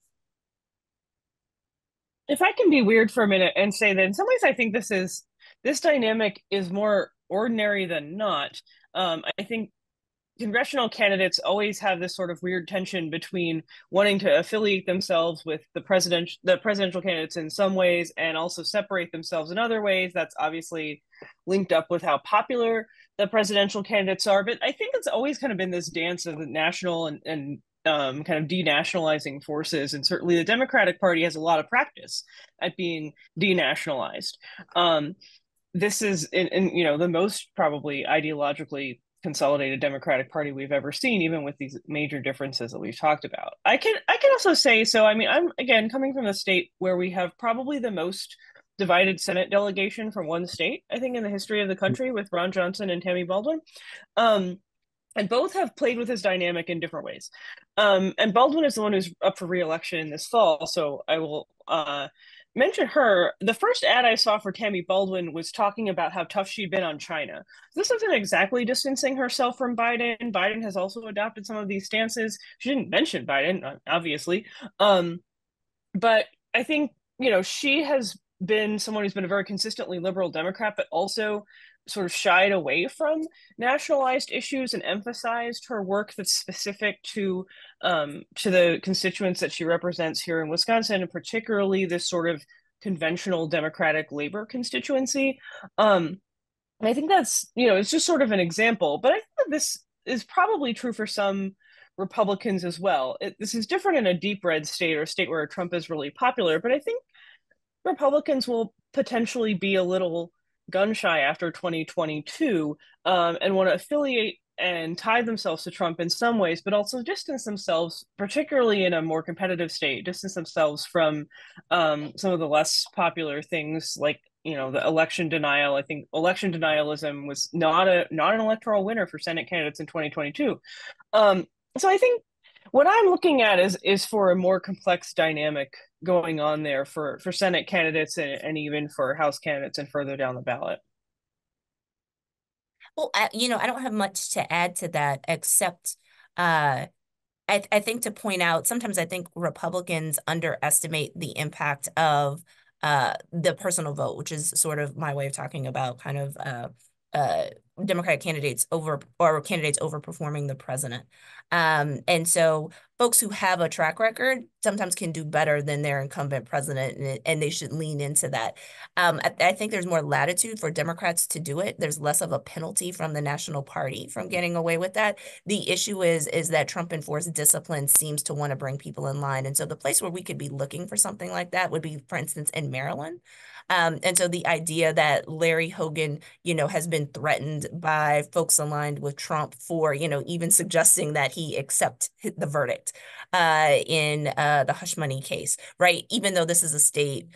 If I can be weird for a minute and say that in some ways I think this dynamic is more ordinary than not. I think congressional candidates always have this sort of weird tension between wanting to affiliate themselves with the presidential candidates in some ways and also separate themselves in other ways. That's obviously linked up with how popular the presidential candidates are. But I think it's always kind of been this dance of the national and kind of denationalizing forces. And certainly the Democratic Party has a lot of practice at being denationalized. This is in the most probably ideologically consolidated Democratic Party we've ever seen, even with these major differences that we've talked about. I can also say, so I mean, I'm again coming from a state where we have probably the most divided Senate delegation from one state, I think, in the history of the country, with Ron Johnson and Tammy Baldwin. And both have played with this dynamic in different ways. And Baldwin is the one who's up for re-election this fall, so I will mention her, the first ad I saw for Tammy Baldwin was talking about how tough she'd been on China. This isn't exactly distancing herself from Biden. Biden has also adopted some of these stances. She didn't mention Biden, obviously. But I think, she has been someone who's been a very consistently liberal Democrat, but also sort of shied away from nationalized issues and emphasized her work that's specific to the constituents that she represents here in Wisconsin, and particularly this sort of conventional Democratic labor constituency. And I think that's, it's just sort of an example, but I think that this is probably true for some Republicans as well. This is different in a deep red state or a state where Trump is really popular, but I think Republicans will potentially be a little gun shy after 2022, and want to affiliate and tie themselves to Trump in some ways, but also distance themselves, particularly in a more competitive state, distance themselves from some of the less popular things like the election denial. I think election denialism was not an electoral winner for Senate candidates in 2022. So I think what I'm looking at is for a more complex dynamic going on there for Senate candidates and even for House candidates and further down the ballot. Well, I don't have much to add to that except I think to point out, sometimes I think Republicans underestimate the impact of the personal vote, which is sort of my way of talking about kind of uh, Democratic candidates overperforming the president. And so folks who have a track record sometimes can do better than their incumbent president, and they should lean into that. I think there's more latitude for Democrats to do it. There's less of a penalty from the national party from getting away with that. The issue is that Trump enforced discipline seems to want to bring people in line. And so the place where we could be looking for something like that would be, for instance, in Maryland. And so the idea that Larry Hogan, has been threatened by folks aligned with Trump for, even suggesting that he accept the verdict in the hush money case, right? Even though this is a state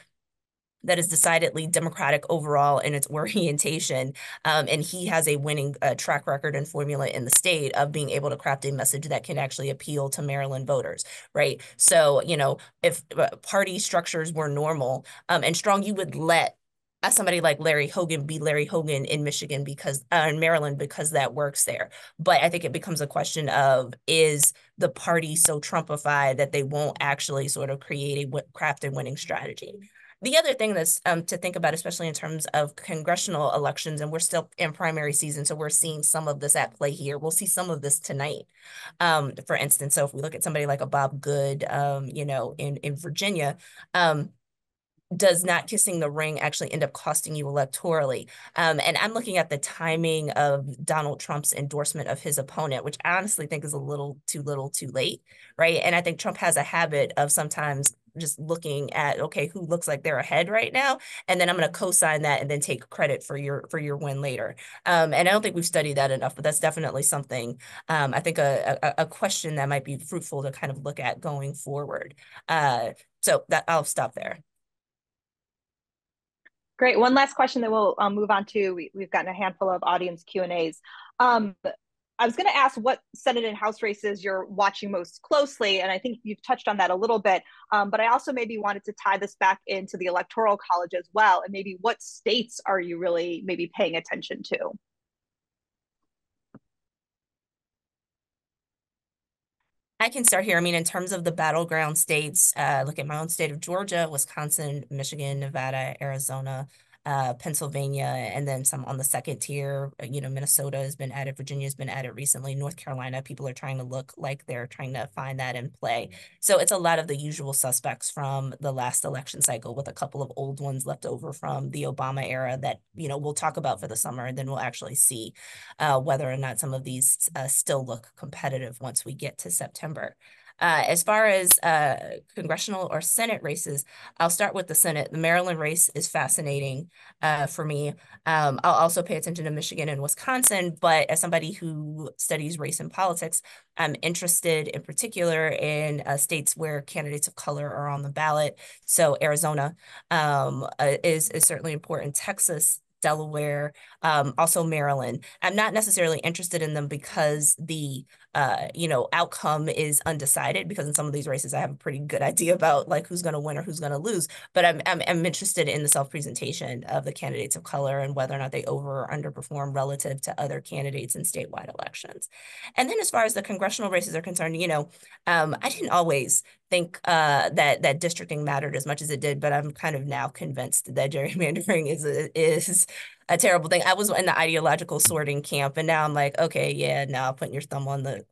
that is decidedly Democratic overall in its orientation. And he has a winning track record and formula in the state of being able to craft a message that can actually appeal to Maryland voters, right? So, if party structures were normal and strong, you would let somebody like Larry Hogan be Larry Hogan in Michigan in Maryland because that works there. But I think it becomes a question of, is the party so Trumpified that they won't actually sort of create a craft and winning strategy? The other thing that's to think about, especially in terms of congressional elections, and we're still in primary season, so we're seeing some of this at play here. We'll see some of this tonight. For instance, so if we look at somebody like a Bob Good, in Virginia, does not kissing the ring actually end up costing you electorally? And I'm looking at the timing of Donald Trump's endorsement of his opponent, which I honestly think is a little too late, right? And I think Trump has a habit of sometimes just looking at, okay, who looks like they're ahead right now, and then I'm going to co-sign that and then take credit for your win later. And I don't think we've studied that enough, but that's definitely something, I think a question that might be fruitful to kind of look at going forward. So that I'll stop there. Great. One last question that we'll move on to. We've gotten a handful of audience Q&As. I was going to ask what Senate and House races you're watching most closely, and I think you've touched on that a little bit, but I also maybe wanted to tie this back into the Electoral College as well, and maybe what states are you really maybe paying attention to? I can start here. I mean, in terms of the battleground states, look at my own state of Georgia, Wisconsin, Michigan, Nevada, Arizona, Pennsylvania, and then some on the second tier. Minnesota has been added, Virginia has been added recently, North Carolina, people are trying to look like they're trying to find that in play. So it's a lot of the usual suspects from the last election cycle, with a couple of old ones left over from the Obama era that, we'll talk about for the summer, and then we'll actually see whether or not some of these still look competitive once we get to September. As far as congressional or Senate races, I'll start with the Senate. The Maryland race is fascinating for me. I'll also pay attention to Michigan and Wisconsin, but as somebody who studies race and politics, I'm interested in particular in states where candidates of color are on the ballot. So Arizona is certainly important. Delaware, also Maryland. I'm not necessarily interested in them because the outcome is undecided, because in some of these races I have a pretty good idea about like who's going to win or who's going to lose. But I'm interested in the self-presentation of the candidates of color and whether or not they over or underperform relative to other candidates in statewide elections. And then as far as the congressional races are concerned, I didn't always think that districting mattered as much as it did, but I'm kind of now convinced that gerrymandering is a terrible thing. I was in the ideological sorting camp, and now I'm like, okay, yeah, now putting your thumb on the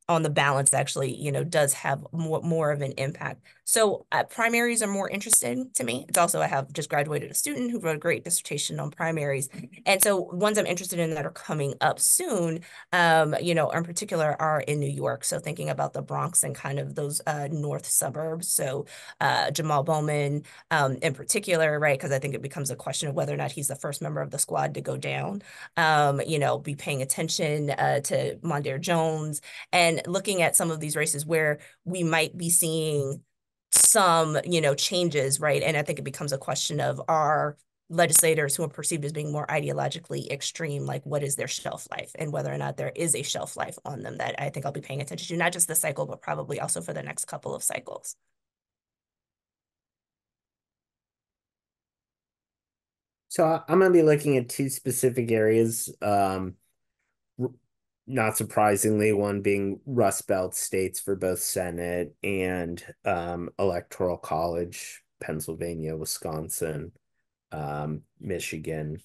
on the balance actually, does have more of an impact. So primaries are more interesting to me. It's also, I have just graduated a student who wrote a great dissertation on primaries. And so ones I'm interested in that are coming up soon, in particular are in New York. So thinking about the Bronx and kind of those north suburbs. So Jamal Bowman in particular, right? Because I think it becomes a question of whether or not he's the first member of the squad to go down. Be paying attention to Mondaire Jones and looking at some of these races where we might be seeing some, changes, right? And I think it becomes a question of our legislators who are perceived as being more ideologically extreme, like what is their shelf life and whether or not there is a shelf life on them that I think I'll be paying attention to, not just this cycle, but probably also for the next couple of cycles. So I'm going to be looking at two specific areas. Not surprisingly, one being Rust Belt states for both Senate and Electoral College, Pennsylvania, Wisconsin, Michigan,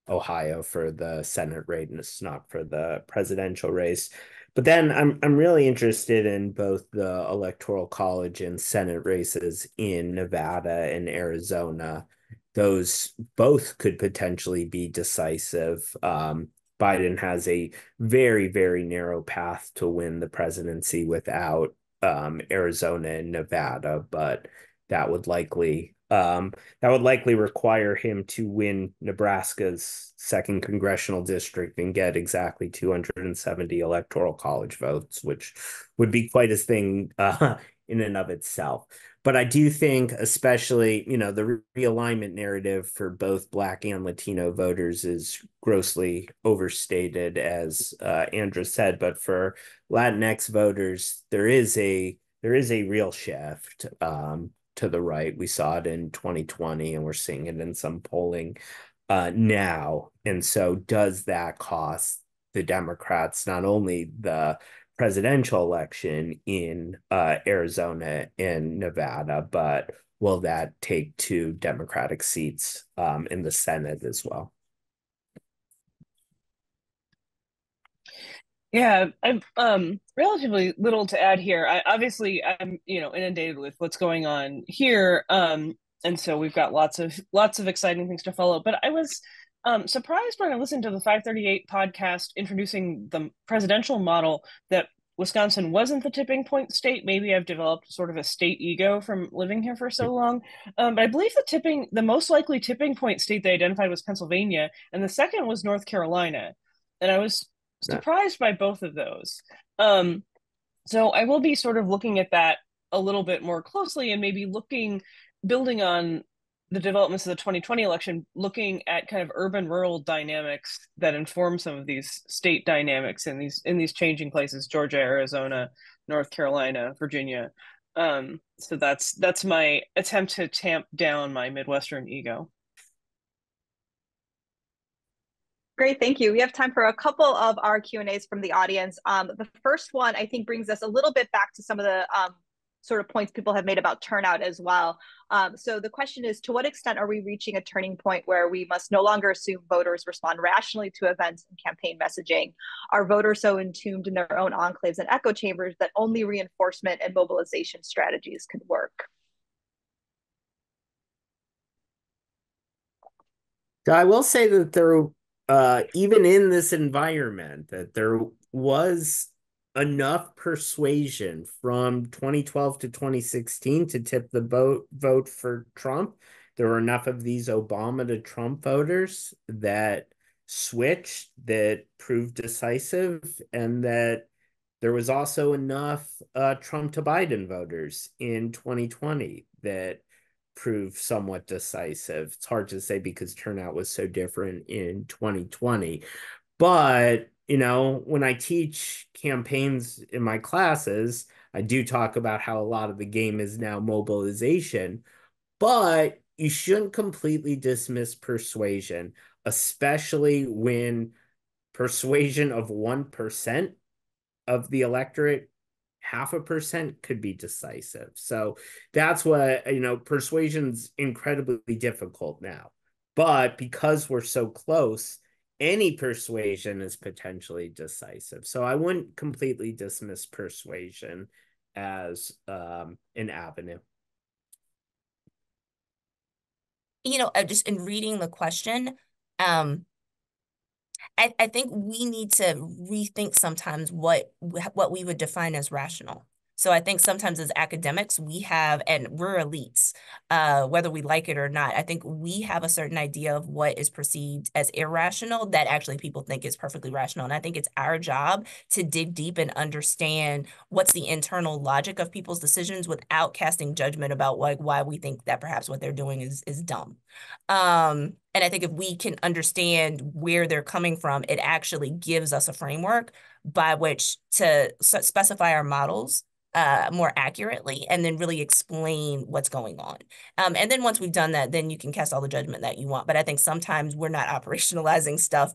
Ohio for the Senate race, not for the presidential race. But then I'm really interested in both the Electoral College and Senate races in Nevada and Arizona. Those both could potentially be decisive. Biden has a very, very narrow path to win the presidency without Arizona and Nevada, but that would likely require him to win Nebraska's second congressional district and get exactly 270 electoral college votes, which would be quite a thing in and of itself. But I do think, especially, the realignment narrative for both Black and Latino voters is grossly overstated, as Andra said. But for Latinx voters, there is a real shift to the right. We saw it in 2020, and we're seeing it in some polling now. And so, does that cost the Democrats not only the presidential election in Arizona and Nevada, but will that take two Democratic seats in the Senate as well? Yeah, I've relatively little to add here. I'm inundated with what's going on here, and so we've got lots of exciting things to follow. But I was surprised when I listened to the 538 podcast introducing the presidential model that Wisconsin wasn't the tipping point state. Maybe I've developed sort of a state ego from living here for so long. But I believe the most likely tipping point state they identified was Pennsylvania, and the second was North Carolina. And I was surprised by both of those. So I will be sort of looking at that a little bit more closely and maybe building on the developments of the 2020 election, looking at kind of urban-rural dynamics that inform some of these state dynamics in these changing places: Georgia, Arizona, North Carolina, Virginia. So that's my attempt to tamp down my Midwestern ego. Great, thank you. We have time for a couple of our Q&As from the audience. The first one, I think, brings us a little bit back to some of the sort of points people have made about turnout as well. So the question is, to what extent are we reaching a turning point where we must no longer assume voters respond rationally to events and campaign messaging? Are voters so entombed in their own enclaves and echo chambers that only reinforcement and mobilization strategies can work? So I will say that there, even in this environment, that there was enough persuasion from 2012 to 2016 to tip the vote for Trump. There were enough of these Obama to Trump voters that switched, that proved decisive, and that there was also enough Trump to Biden voters in 2020 that prove somewhat decisive. It's hard to say because turnout was so different in 2020. But, when I teach campaigns in my classes, I do talk about how a lot of the game is now mobilization, but you shouldn't completely dismiss persuasion, especially when persuasion of 1% of the electorate, 0.5% could be decisive. So that's what, persuasion's incredibly difficult now. But because we're so close, any persuasion is potentially decisive. So I wouldn't completely dismiss persuasion as an avenue. Just in reading the question, I think we need to rethink sometimes what we would define as rational. So I think sometimes as academics, and we're elites, whether we like it or not, I think we have a certain idea of what is perceived as irrational that actually people think is perfectly rational. And I think it's our job to dig deep and understand what's the internal logic of people's decisions without casting judgment about why we think that perhaps what they're doing is dumb. And I think if we can understand where they're coming from, it actually gives us a framework by which to specify our models more accurately and then really explain what's going on. And then once we've done that, then you can cast all the judgment that you want. But I think sometimes we're not operationalizing stuff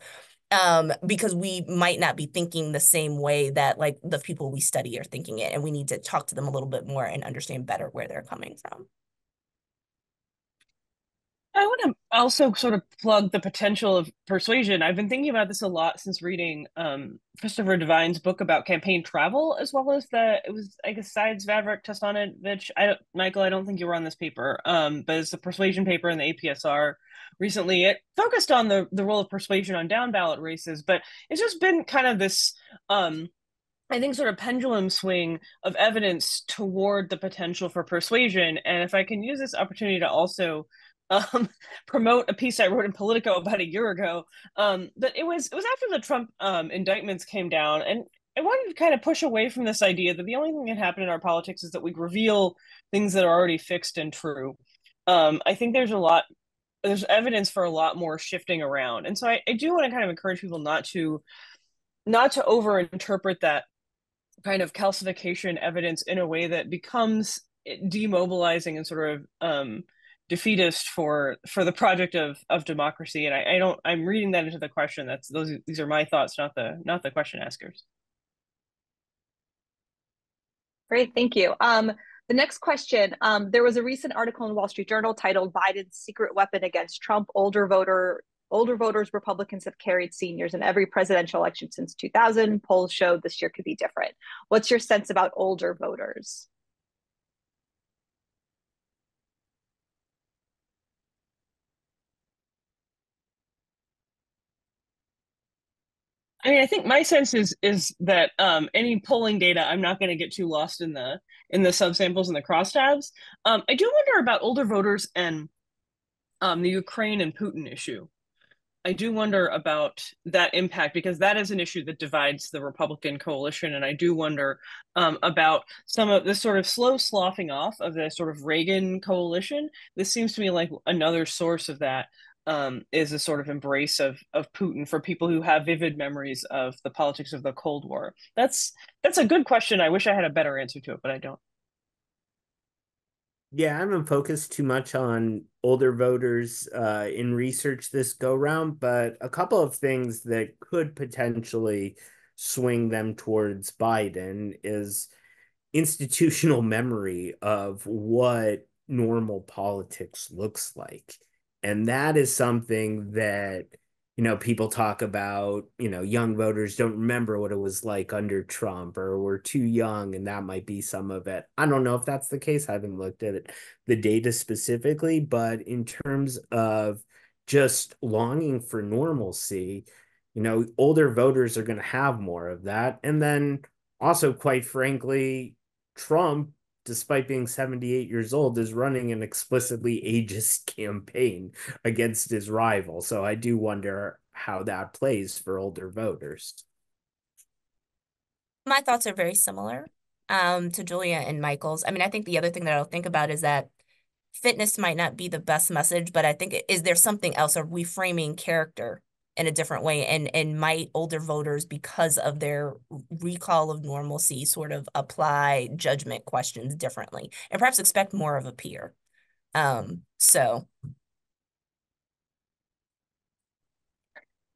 because we might not be thinking the same way that like the people we study are thinking it. And we need to talk to them a little bit more and understand better where they're coming from. I want to also sort of plug the potential of persuasion. I've been thinking about this a lot since reading Christopher Devine's book about campaign travel, as well as I guess, Sides Vavrik Tassanovich. Michael, I don't think you were on this paper, but it's a persuasion paper in the APSR recently. It focused on the role of persuasion on down ballot races, but it's just been kind of this I think sort of pendulum swing of evidence toward the potential for persuasion. And if I can use this opportunity to also promote a piece I wrote in Politico about a year ago, but it was after the Trump indictments came down, and I wanted to kind of push away from this idea that the only thing that happened in our politics is that we reveal things that are already fixed and true. I think there's evidence for a lot more shifting around, and so I do want to kind of encourage people not to overinterpret that kind of calcification evidence in a way that becomes demobilizing and sort of defeatist for the project of democracy. And I'm reading that into the question. These are my thoughts, not the question askers. Great, thank you. The next question, there was a recent article in the Wall Street Journal titled "Biden's Secret Weapon Against Trump: Older voters Republicans have carried seniors in every presidential election since 2000. Polls showed this year could be different." What's your sense about older voters? I mean, I think my sense is that any polling data, I'm not going to get too lost in the subsamples and the crosstabs. I do wonder about older voters and the Ukraine and Putin issue. I do wonder about that impact because that is an issue that divides the Republican coalition. And I do wonder about some of this sort of slow sloughing off of the sort of Reagan coalition. This seems to me like another source of that is a sort of embrace of Putin for people who have vivid memories of the politics of the Cold War. That's a good question. I wish I had a better answer to it, but I don't. Yeah, I haven't focused too much on older voters in research this go round, but a couple of things that could potentially swing them towards Biden is institutional memory of what normal politics looks like. And that is something that, people talk about, young voters don't remember what it was like under Trump or we're too young, and that might be some of it. I don't know if that's the case. I haven't looked at the data specifically, but in terms of just longing for normalcy, older voters are going to have more of that. And then also, quite frankly, Trump, despite being 78 years old, is running an explicitly ageist campaign against his rival. So I do wonder how that plays for older voters. My thoughts are very similar to Julia and Michael's. I mean, I think the other thing that I'll think about is that fitness might not be the best message, but I think, is there something else? Are we framing character in a different way? And might older voters, because of their recall of normalcy, sort of apply judgment questions differently and perhaps expect more of a peer? So.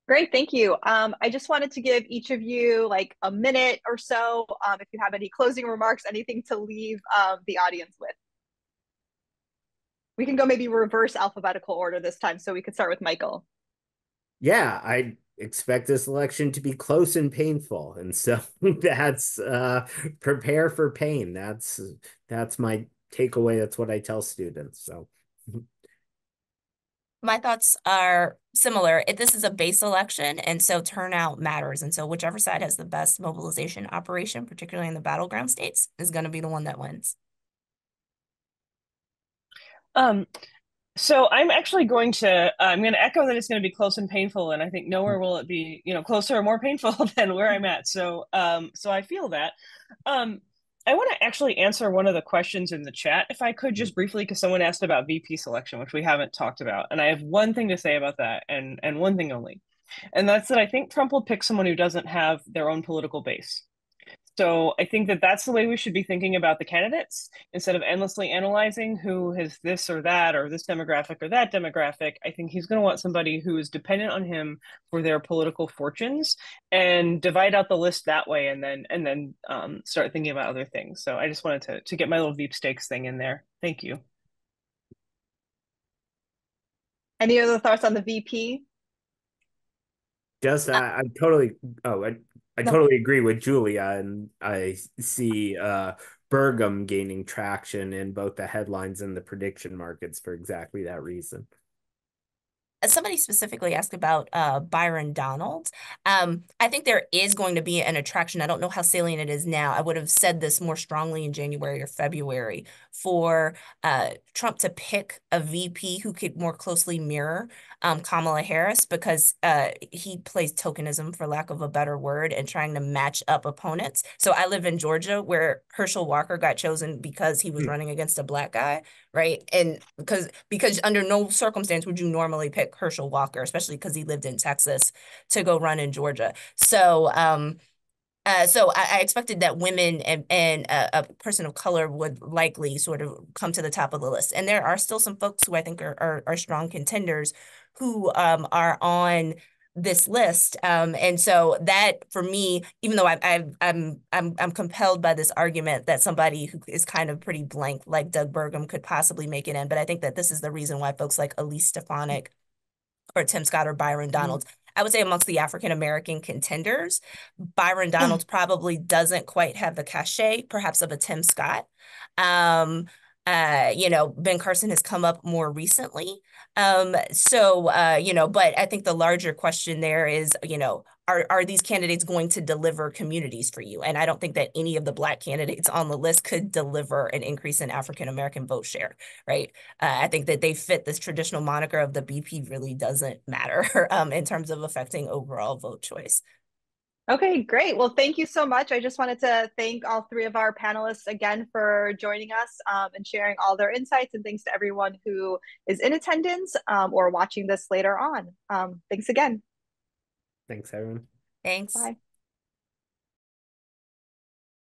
Great, thank you. I just wanted to give each of you like a minute or so, if you have any closing remarks, anything to leave the audience with. We can go maybe reverse alphabetical order this time, so we could start with Michael. Yeah, I expect this election to be close and painful, and so that's prepare for pain. That's my takeaway. That's what I tell students. So my thoughts are similar. This is a base election, and so turnout matters. And so whichever side has the best mobilization operation, particularly in the battleground states, is going to be the one that wins. So I'm actually going to echo that it's going to be close and painful, and I think nowhere will it be, closer or more painful than where I'm at. So I feel that. I want to actually answer one of the questions in the chat, if I could, just briefly, because someone asked about VP selection, which we haven't talked about, and I have one thing to say about that, and one thing only, and that's that I think Trump will pick someone who doesn't have their own political base. So I think that that's the way we should be thinking about the candidates instead of endlessly analyzing who has this or that or this demographic or that demographic. I think he's going to want somebody who is dependent on him for their political fortunes and divide out the list that way, and then start thinking about other things. So I just wanted to get my little Veep stakes thing in there. Thank you. Any other thoughts on the VP? just I totally I totally agree with Julia, and I see Burgum gaining traction in both the headlines and the prediction markets for exactly that reason. Somebody specifically asked about Byron Donalds. I think there is going to be an attraction. I don't know how salient it is now. I would have said this more strongly in January or February for Trump to pick a VP who could more closely mirror Kamala Harris, because he plays tokenism, for lack of a better word, and trying to match up opponents. So I live in Georgia, where Herschel Walker got chosen because he was running against a Black guy, right? And because under no circumstance would you normally pick Herschel Walker, especially because he lived in Texas, to go run in Georgia. So so I expected that women and a person of color would likely sort of come to the top of the list. And there are still some folks who I think are strong contenders who are on this list. And so that, for me, even though I'm compelled by this argument that somebody who is kind of pretty blank like Doug Burgum could possibly make it in, but I think that this is the reason why folks like Elise Stefanik or Tim Scott or Byron Donalds, I would say amongst the African-American contenders, Byron Donalds probably doesn't quite have the cachet, perhaps, of a Tim Scott. Ben Carson has come up more recently. But I think the larger question there is, are these candidates going to deliver communities for you? And I don't think that any of the Black candidates on the list could deliver an increase in African-American vote share, right? I think that they fit this traditional moniker of the BP really doesn't matter in terms of affecting overall vote choice. Okay, great. Well, thank you so much. I just wanted to thank all three of our panelists again for joining us and sharing all their insights, and thanks to everyone who is in attendance or watching this later on. Thanks again. Thanks, everyone. Thanks. Bye.